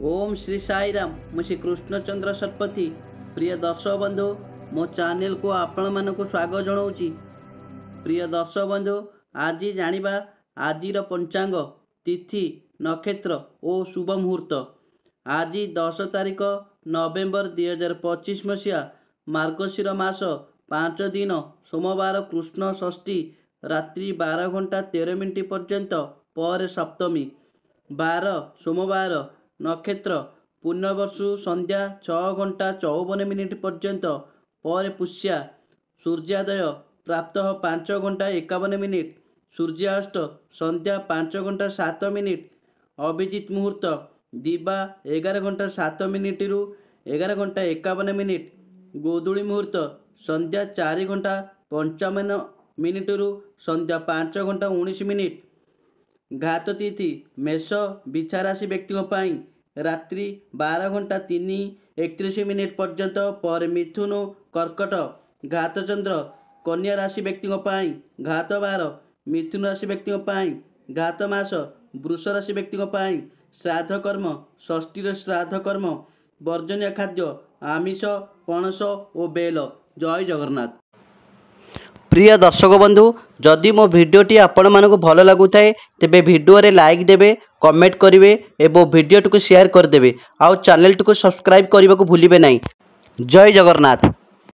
ओम श्री साई राम मु श्री कृष्णचंद्र शतपथी। प्रिय दर्शक बंधु मो चैनल को आपण मानक स्वागत जनाऊँगी। प्रिय दर्शक बंधु आज जानिबा आजिर पंचांग तिथि नक्षत्र और शुभ मुहूर्त। आज 10 तारिख नवेम्बर 2025 मसीहा मार्गशीर मास 5 दिन सोमवार कृष्ण षष्ठी रात्रि 12 घंटा 13 मिनिट पर्यंत पर सप्तमी 12 सोमवार नक्षत्र पुण्यवर्षु संध्या 6 घंटा 54 मिनिट पर्यंत पर पुष्या सूर्योदय प्राप्त 5 घंटा 51 मिनिट सूर्यास्त संध्या 5 घंटा 7 मिनिट अभिजित मुहूर्त दिवा 11 घंटा 7 मिनिट रु 11 घंटा 51 मिनिट गोधूली मुहूर्त संध्या 4 घंटा 55 मिनिट रु संध्या 5 घंटा 19 मिनिट। घात तिथि मेष बिछा राशि व्यक्ति रात्रि 12 घंटा 31 मिनिट पर्यंत पर मिथुन कर्कट। घात चंद्र कन्या राशि व्यक्ति घात 12 मिथुन राशि व्यक्ति घात मास वृष राशि व्यक्ति श्राद्ध कर्म षष्ठी श्राद्ध कर्म वर्जनीय खाद्य आमिष पणस और बेल। जय जगन्नाथ। प्रिय दर्शक बंधु जदि मो भिडटी आपण मानक भल लगुए तेबे भिडियो रे लाइक देबे कमेंट करेंगे और भिडियो को शेयर करदे आउ चैनल को सब्सक्राइब करने को भूलिए नहीं। जय जगन्नाथ।